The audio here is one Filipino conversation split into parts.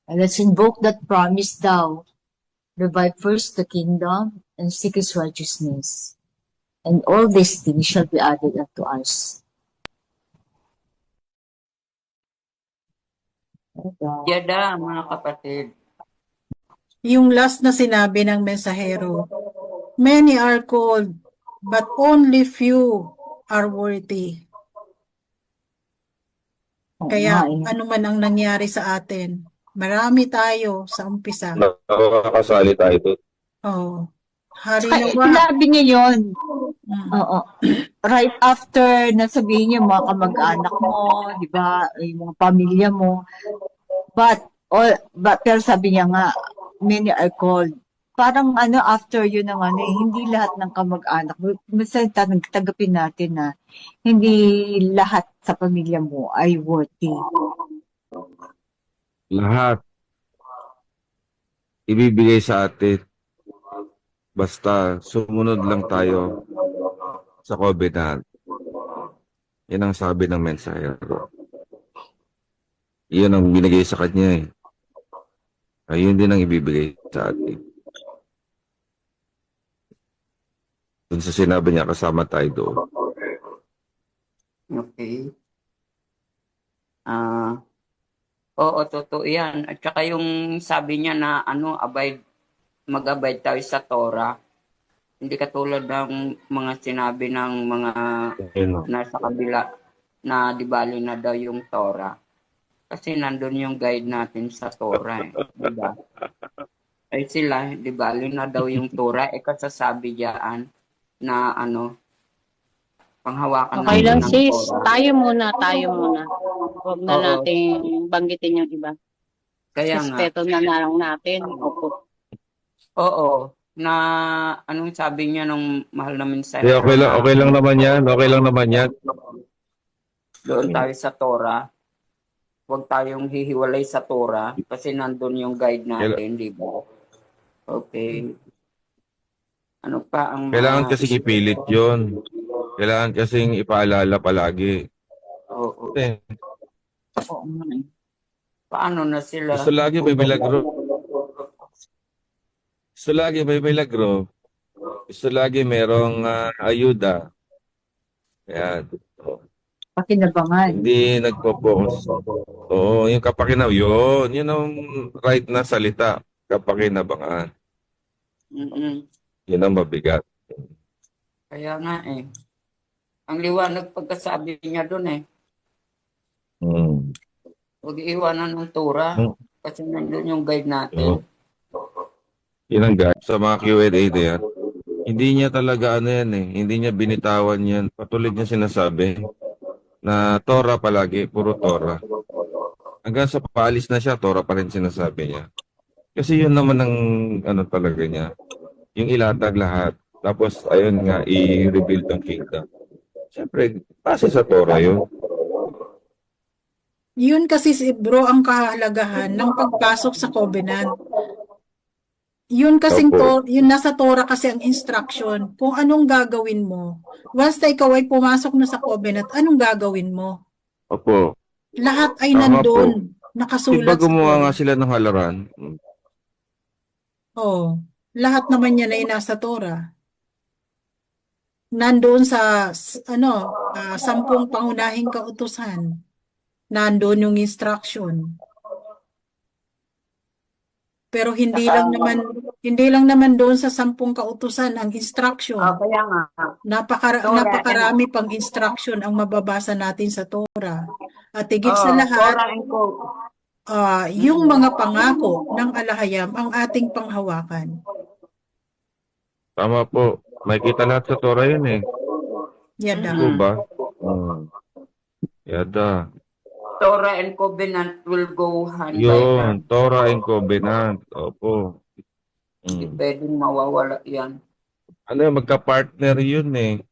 And let's invoke that promise thou. Revive first the kingdom and seek his righteousness. And all these things shall be added unto us. Yada, mga kapatid. Yung last na sinabi ng mensahero, many are called, but only few are worthy. Kaya ano man ang nangyari sa atin, marami tayo sa umpisa. Nakakasali tayo doon. Oh, hari Ay, nawa. sinabi niya yun. Oo. Right after nasabihin niya mga kamag-anak mo, di ba, yung mga pamilya mo. But pero sabi niya nga, many are called. Parang after yun ng hindi lahat ng kamag-anak. Minsan tagapin natin na hindi lahat sa pamilya mo ay worthy. Lahat ibibigay sa atin. Basta sumunod lang tayo sa covenant. Yan ang sabi ng mensahero. Yan ang binigay sa kanya eh. Ayun din ang ibibigay sa atin. Dun sa sinabi niya, kasama tayo doon. Okay. Oo, totoo yan. At saka yung sabi niya na mag-abide tayo sa Torah. Hindi katulad ng mga sinabi ng mga nasa kabila na di bali na daw yung Torah. Kasi nandun yung guide natin sa Torah eh. Diba? Ay sila, di bali na daw yung Torah. Kasasabi dyan na panghawakan Okay lang ng sis, Torah. tayo muna. Huwag na natin banggitin yung iba. Kaya Respeto na lang natin. Opo. Oo. Na anong sabi niya nung mahal namin sa Okay lang naman yan. Okay lang naman yan. Doon tayo sa Torah. Huwag tayong hihiwalay sa Torah kasi nandun yung guide natin, di ba? Okay. Ano pa ang Kailangan kasing ipilit yun. Kailangan kasing ipaalala palagi. Oo. Okay. Paano na sila? Gusto lagi may milagro. Gusto lagi may milagro. Gusto lagi merong ayuda. Ayan. Pakinabangan. Hindi nagpo-focus. Oo, yung kapakinaw. Yun ang right na salita. Kapakinabangan. Yun ang mabigat. Kaya nga eh. Ang liwanag pagkasabi niya doon eh. Huwag iiwanan ng Torah kasi nandun yung guide natin. Yun ang guide. Sa mga Q&A na yan, hindi niya talaga yan eh. Hindi niya binitawan yan. Patuloy niya sinasabi na Torah palagi, puro Torah. Hanggang sa paalis na siya, Torah pa rin sinasabi niya. Kasi yun naman ang talaga niya. Yung ilatag lahat. Tapos, ayun nga, i-rebuild ang kingdom. Siyempre, base sa Torah yun. Yun kasi bro ang kahalagahan ng pagpasok sa covenant. Yun kasing yun nasa Torah kasi ang instruction kung anong gagawin mo. Once na ikaw ay pumasok na sa covenant, anong gagawin mo? Opo. Lahat ay nandun, nakasulat diba gumawa nga sila ng halaran? Oo. Lahat naman yan ay nasa Torah. Nandoon sa 10 pangunahing kautusan. Nandoon yung instruction. Pero hindi lang naman doon sa 10 kautusan ang instruction. Kaya nga. Napakarami pang instruction ang mababasa natin sa Torah. At higit sa lahat, yung mga pangako ng alahayam ang ating panghawakan. Tama po. May kita lahat sa Torah yun eh. Yada. Ba? Yada. Torah and Covenant will go hand by hand. Yun, Torah and Covenant. Opo. Hindi pwedeng mawawala yan. Magka-partner yun eh.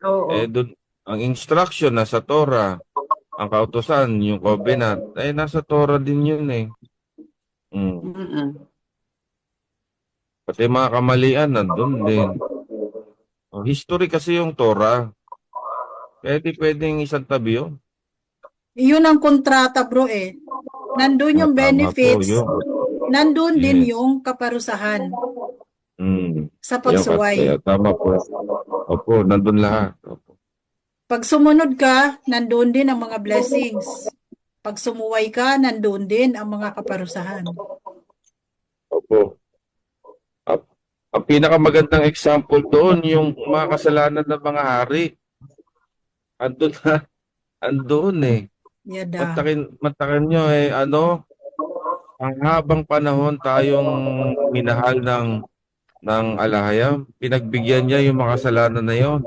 Oo. Dun, ang instruction nasa Torah. Ang kautusan, yung Covenant, nasa Torah din yun eh. Pati mga kamalian, nandun din. History kasi yung Torah. Kaya di pwedeng isang tabi yun. Yun ang kontrata bro eh. nandun yung Tama po benefits, yun. nandun din Yes. yung kaparusahan sa Kaya, pagsuway. tama po. Opo, nandun lahat. Opo. Pag sumunod ka, nandun din ang mga blessings. Pag sumuway ka, nandun din ang mga kaparusahan. Opo. Ang pinakamagandang example doon, yung mga kasalanan ng mga hari. Andun na, andun eh. Yada. Mantakin nyo ang habang panahon tayong minahal ng alahayam, pinagbigyan niya yung mga kasalanan na yon.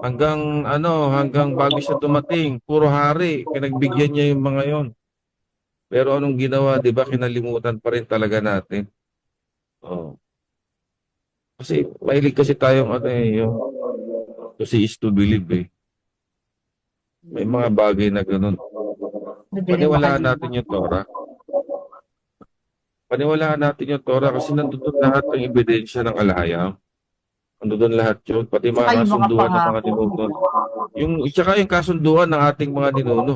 Hanggang bago siya dumating, puro hari, pinagbigyan niya yung mga yon. Pero anong ginawa, 'di ba? Kinalimutan pa rin talaga natin. Oh. Kasi mahilig kasi tayong yung to see is to believe eh. May mga bagay na ganun. Paniwalaan natin yung Torah. Paniwalaan natin yung Torah kasi nandun lahat ng ebidensya ng alahayam. Nandun lahat yun. Pati Saka mga yung mga kasunduan ng mga pangako. ninuno. Tsaka yung kasunduan ng ating mga ninuno.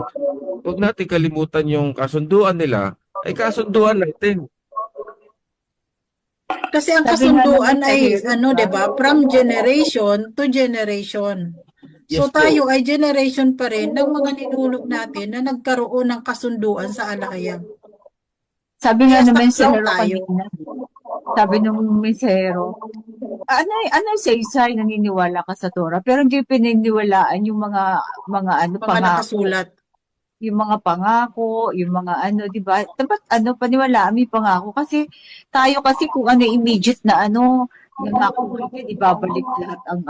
Huwag natin kalimutan yung kasunduan nila. Ay kasunduan natin. Kasi ang Sabi nga kasunduan naman sa ay, Hebrew, 'di ba, from generation to generation. So Yes po. tayo ay generation pa rin ng mga ninuno natin na nagkaroon ng kasunduan sa alahayam. Sabi nga Kaya naman sa saklaw Hero tayo. kanina, sabi nung mesero, ano say naniniwala ka sa Torah, pero hindi pininiwalaan yung mga Mga pangako, nakasulat. yung mga pangako, yung mga di ba? Dapat paniwalaan may pangako kasi tayo kasi kung immediate na nangako ka, ibabalik lahat ang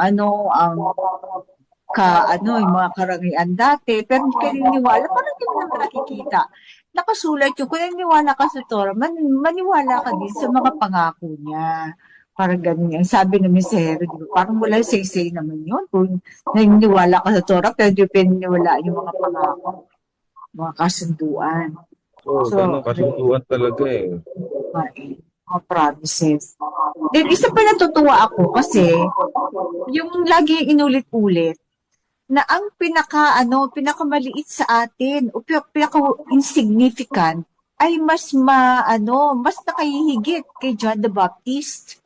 yung mga karangian dati, pero hindi ka niniwala, parang hindi mo naman nakikita. Nakasulat yun. Kung naniwala ka sa Torah, maniwala ka din sa mga pangako niya. Parang ganun yan. Sabi ng mesero, di ba? Parang wala say-say naman yun. Kung naniniwala ka sa Torah, pero hindi pininiwala yung mga pangako, mga kasunduan. So, ganun kasunduan talaga eh. Mga promises. Then, isa pa natutuwa ako kasi yung lagi inulit-ulit na ang pinakamaliit sa atin o pinaka-insignificant ay mas nakahihigit kay John the Baptist.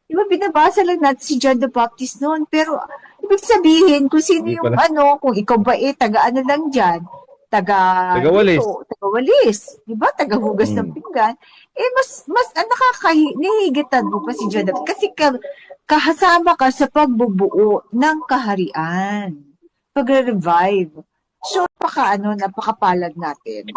Diba binabasa lang natin si John the Baptist noon, pero ibig sabihin kung sino Hindi yung pala. kung ikaw ba taga-ano lang dyan, Taga-walis. taga-walis, diba? Taga-hugas ng pinggan, mas nahihigitan mo pa si John the Baptist kasi kahasama ka sa pagbubuo ng kaharian, pagre-revive. So, napakapalad natin.